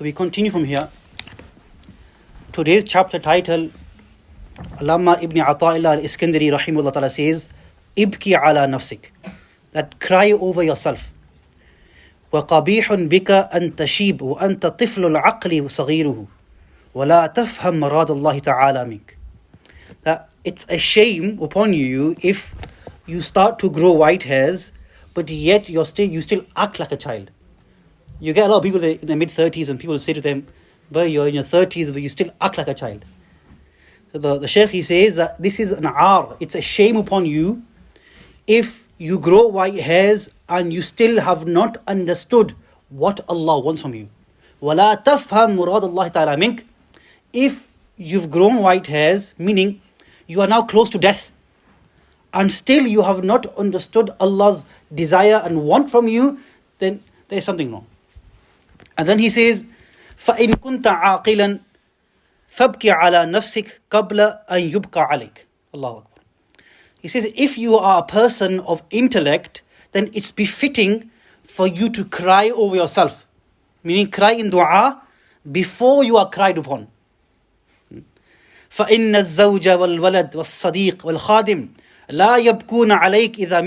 So we continue from here. Today's chapter title, Allama ibn Ataaillah al-Iskandari rahimahullah ta'ala says, Ibki ala nafsik, that cry over yourself. وَقَبِيحٌ بِكَ أَن تَشِيبُ وَأَنْتَ طِفْلُ الْعَقْلِ وَصَغِيرُهُ وَلَا تَفْهَمْ مَرَادَ اللَّهِ تَعَالَى مِنْكَ. That it's a shame upon you if you start to grow white hairs, but yet you still act like a child. You get a lot of people in their mid-30s and people say to them, but you're in your 30s, but you still act like a child. So the Shaykh, he says that this is an aar, it's a shame upon you if you grow white hairs and you still have not understood what Allah wants from you. وَلَا تَفْهَمْ مُرَادَ اللَّهِ تَعَالَى مِنْكَ. If you've grown white hairs, meaning you are now close to death, and still you have not understood Allah's desire and want from you, then there is something wrong. And then he says, فَإِن كُنْتَ عَاقِلًا فَابْكِ عَلَى نَفْسِكَ قَبْلَ أَن يُبْقَى عَلَيْكَ. Allahu Akbar. He says, if you are a person of intellect, then it's befitting for you to cry over yourself. Meaning cry in dua before you are cried upon. فَإِنَّ الزَّوْجَ وَالْوَلَدْ وَالصَّدِيقِ وَالْخَادِمِ لَا يَبْكُونَ عَلَيْكَ إِذَا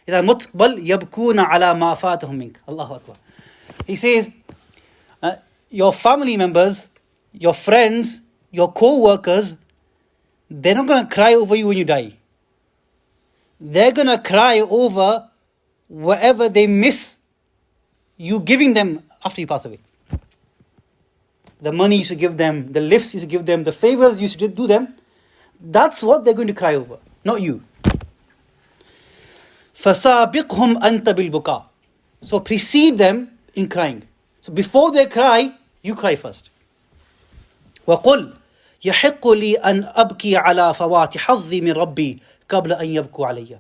مُتْ بَلْ يَبْكُونَ عَلَى مَا فَاتَهُمْ مِنْكَ. Allahu Akbar. He says, your family members, your friends, your co-workers, they're not going to cry over you when you die. They're going to cry over whatever they miss you giving them after you pass away. The money you should give them, the lifts you should give them, the favors you should do them, that's what they're going to cry over, not you. فَسَابِقْهُمْ أَنْتَ بِالْبُكَاءِ. So precede them in crying. So before they cry, you cry first. وَقُلْ يَحِقُّ لِي أَنْ أَبْكِي عَلَى فَوَاتِ حَظِّي مِنْ رَبِّي قَبْلَ أَنْ يَبْكُوا عَلَيَّ.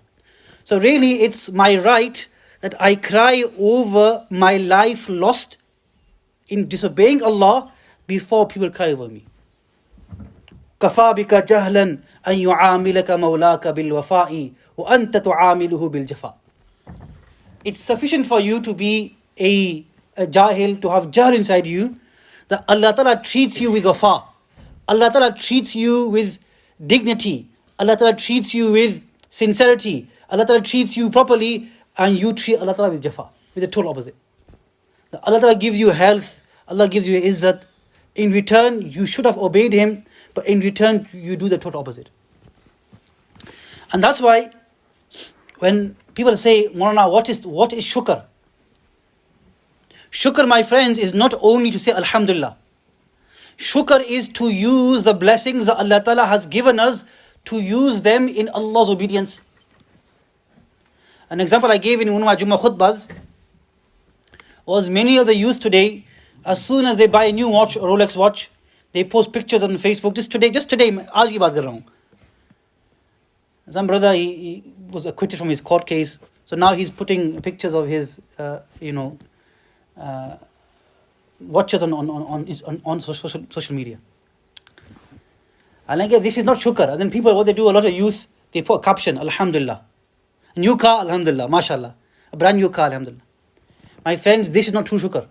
So really it's my right that I cry over my life lost in disobeying Allah before people cry over me. كَفَى بِكَ جَهْلًا أَنْ يُعَامِلَكَ مَوْلَاكَ بِالْوَفَاءِ وَأَنْتَ تُعَامِلُهُ بِالْجَفَاءِ. It's sufficient for you to be a jahil, to have jahl inside you, that Allah Ta'ala treats you with wafa. Allah Ta'ala treats you with dignity. Allah Ta'ala treats you with sincerity. Allah Ta'ala treats you properly, and you treat Allah Ta'ala with jafa, with the total opposite. That Allah Ta'ala gives you health, Allah gives you izzat. In return, you should have obeyed Him, but in return, you do the total opposite. And that's why, when people say, Mawlana, what is shukr? Shukr, my friends, is not only to say Alhamdulillah. Shukr is to use the blessings that Allah Ta'ala has given us, to use them in Allah's obedience. An example I gave in one of my Jummah khutbahs was many of the youth today, as soon as they buy a new watch, a Rolex watch, they post pictures on Facebook. Just today, aaj ki baat kar raha hu. Some brother, he was acquitted from his court case, so now he's putting pictures of his, watches on social media. And again, this is not shukr. And then people, what they do, a lot of youth, they put a caption, Alhamdulillah. A new car, Alhamdulillah, mashallah. A brand new car, Alhamdulillah. My friends, this is not true shukr.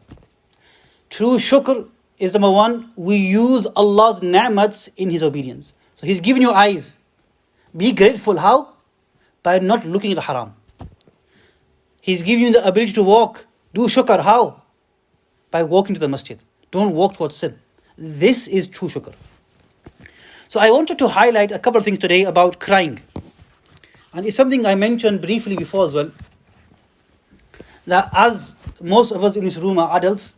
True shukr is, number one, we use Allah's ni'mats in His obedience. So He's given you eyes. Be grateful. How? By not looking at the haram. He's given you the ability to walk. Do shukr. How? By walking to the masjid. Don't walk towards sin. This is true shukr. So I wanted to highlight a couple of things today about crying. And it's something I mentioned briefly before as well. That as most of us in this room are adults,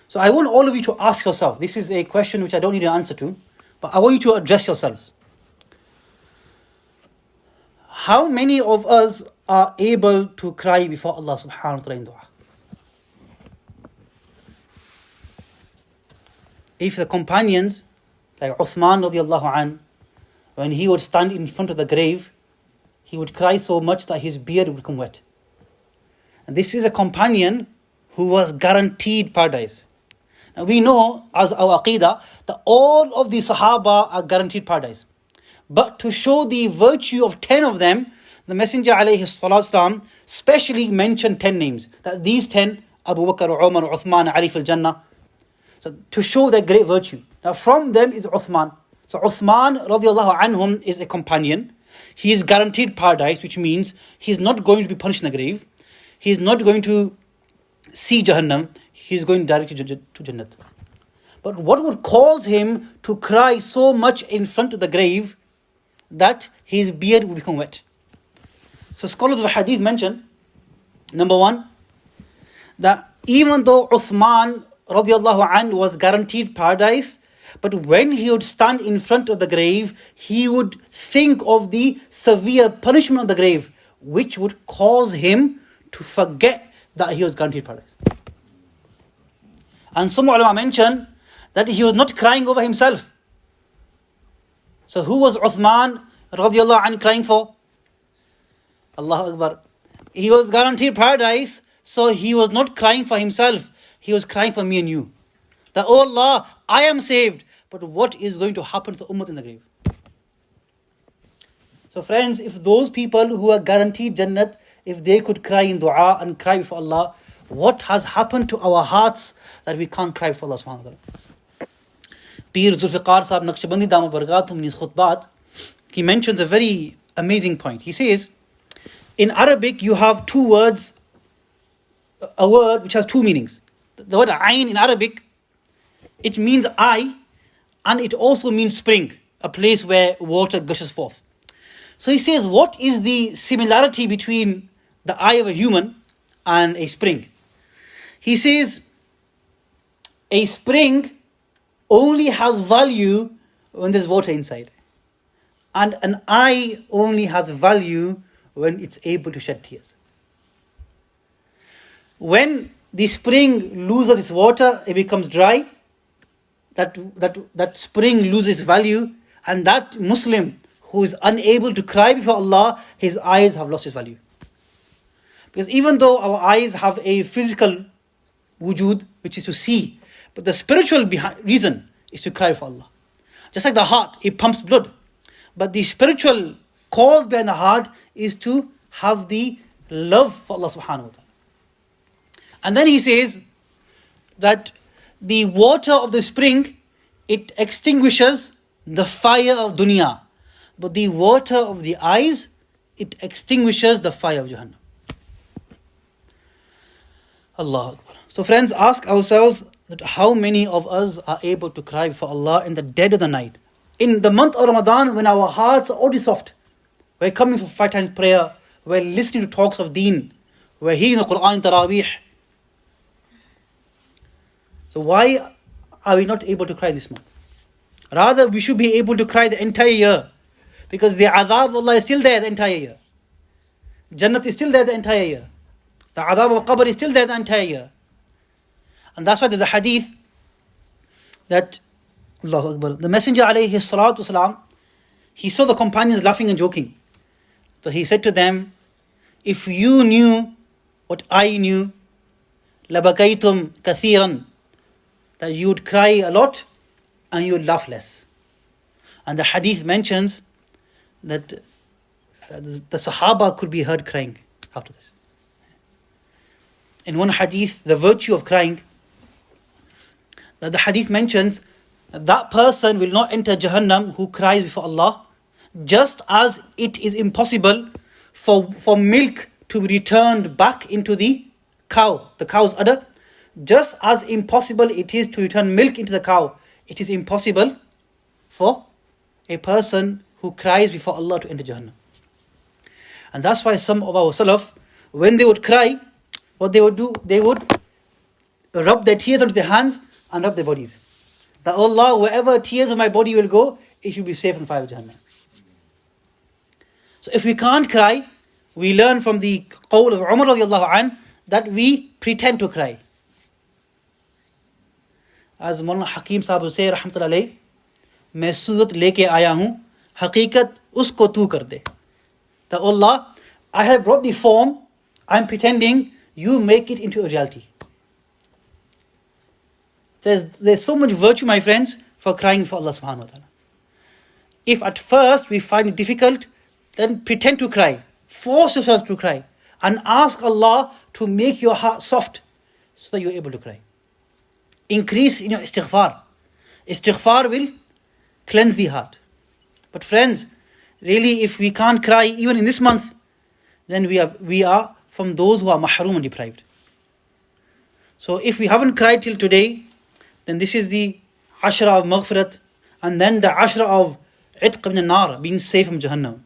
so I want all of you to ask yourself, this is a question which I don't need an answer to, but I want you to address yourselves. How many of us are able to cry before Allah subhanahu wa ta'ala in dua? If the companions, like Uthman radiallahu an, when he would stand in front of the grave, he would cry so much that his beard would become wet. And this is a companion who was guaranteed paradise. Now we know, as our aqidah, that all of the Sahaba are guaranteed paradise. But to show the virtue of 10 of them, the Messenger alayhi salatu wasalam specially mentioned 10 names. That these 10, Abu Bakr, Umar, Uthman, Ali fil Jannah, So to show their great virtue. Now from them is Uthman. So Uthman radiallahu anhum is a companion. He is guaranteed paradise, which means he is not going to be punished in the grave. He is not going to see Jahannam. He is going directly to Jannat. But what would cause him to cry so much in front of the grave that his beard would become wet? So scholars of hadith mention, number one, that even though Uthman radiallahu anhu was guaranteed paradise, but when he would stand in front of the grave, he would think of the severe punishment of the grave, which would cause him to forget that he was guaranteed paradise. And some ulama mention that he was not crying over himself. So who was Uthman radiallahu anhu crying for? Allahu Akbar. He was guaranteed paradise, so he was not crying for himself. He was crying for me and you. That, oh Allah, I am saved. But what is going to happen to the ummah in the grave? So friends, if those people who are guaranteed Jannat, if they could cry in dua and cry before Allah, what has happened to our hearts that we can't cry for Allah subhanahu wa ta'ala? Pir Zulfiqar Sahib Naqshbandi Dama Bargatum in his khutbat, he mentions a very amazing point. He says, in Arabic you have two words, a word which has two meanings. The word Ain in Arabic, it means eye, and it also means spring, a place where water gushes forth. So he says, what is the similarity between the eye of a human and a spring? He says, a spring only has value when there's water inside. And an eye only has value when it's able to shed tears. When the spring loses its water, it becomes dry. That spring loses value, and that Muslim who is unable to cry before Allah, his eyes have lost its value. Because even though our eyes have a physical wujud, which is to see, but the spiritual reason is to cry for Allah. Just like the heart, it pumps blood. But the spiritual cause behind the heart is to have the love for Allah subhanahu wa ta'ala. And then he says that the water of the spring, it extinguishes the fire of dunya. But the water of the eyes, it extinguishes the fire of Jahannam. Allahu Akbar. So friends, ask ourselves that how many of us are able to cry for Allah in the dead of the night? In the month of Ramadan, when our hearts are already soft, we're coming for 5 times prayer, we're listening to talks of deen, we're hearing the Quran in Taraweeh. So why are we not able to cry this month? Rather, we should be able to cry the entire year. Because the adhab of Allah is still there the entire year. Jannat is still there the entire year. The adhab of qabr is still there the entire year. And that's why there's a hadith that, Allahu Akbar, the Messenger alayhi salatu wasalam, he saw the companions laughing and joking. So he said to them, if you knew what I knew, labakaytum kathiran, that you would cry a lot and you would laugh less. And the hadith mentions that the Sahaba could be heard crying after this. In one hadith, the virtue of crying, that the hadith mentions that person will not enter Jahannam who cries before Allah, just as it is impossible for milk to be returned back into the cow's udder. Just as impossible it is to return milk into the cow, it is impossible for a person who cries before Allah to enter Jahannam. And that's why some of our Salaf, when they would cry, what they would do, they would rub their tears onto their hands and rub their bodies. That Allah, wherever tears of my body will go, it will be safe from the fire of Jahannam. So if we can't cry, we learn from the qawl of Umar radiallahu anh that we pretend to cry. As Mawlana Hakim Sahib will say, rahmatullah alayh, मैं सूरत लेके आया हूँ, हकीकत उसको तू कर दे. That Allah, I have brought the form, I'm pretending, you make it into a reality. There's so much virtue, my friends, for crying for Allah subhanahu wa ta'ala. If at first we find it difficult, then pretend to cry. Force yourself to cry. And ask Allah to make your heart soft so that you're able to cry. Increase in your istighfar. Istighfar will cleanse the heart. But friends, really, if we can't cry even in this month, then we are from those who are mahroom and deprived. So if we haven't cried till today, then this is the ashra of maghfirat, and then the ashra of itq min al-nar, being safe from Jahannam.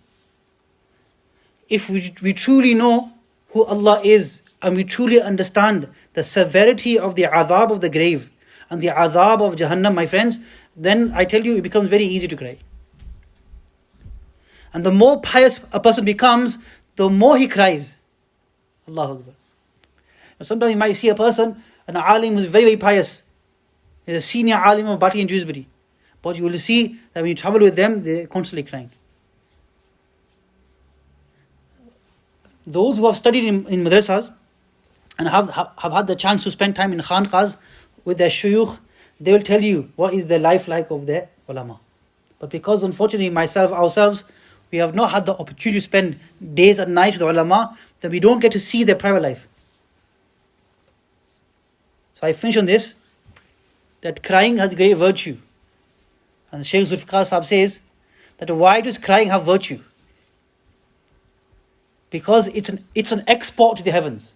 If we truly know who Allah is, and we truly understand the severity of the adhab of the grave and the adhab of Jahannam, my friends, then I tell you, it becomes very easy to cry. And the more pious a person becomes, the more he cries. Allahu Akbar. Sometimes you might see a person, an alim who's very, very pious. He's a senior alim of Bati and Dewsbury. But you will see that when you travel with them, they're constantly crying. Those who have studied in madrasas and have had the chance to spend time in khanqahs with their shuyukh, they will tell you what is the life like of their ulama. But because unfortunately ourselves, we have not had the opportunity to spend days and nights with the ulama, that we don't get to see their private life. So I finish on this, that crying has great virtue. And Shaykh Zulfikar Sahib says that why does crying have virtue? Because it's an export to the heavens.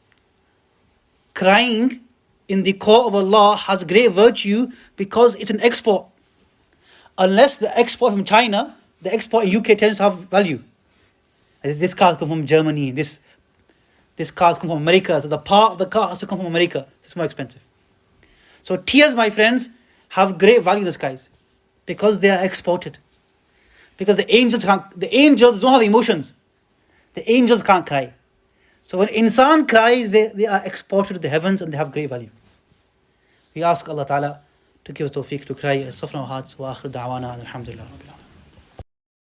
Crying in the court of Allah has great virtue because it's an export. Unless the export from China, the export in UK tends to have value. This car comes from Germany, this car comes from America, so the part of the car has to come from America. It's more expensive. So tears, my friends, have great value in the skies because they are exported. Because the angels don't have emotions. The angels can't cry. So when insan cries, they are exported to the heavens and they have great value. We ask Allah Ta'ala to give us tawfiq to cry, soften our hearts. Wa akhir da'wana, alhamdulillah.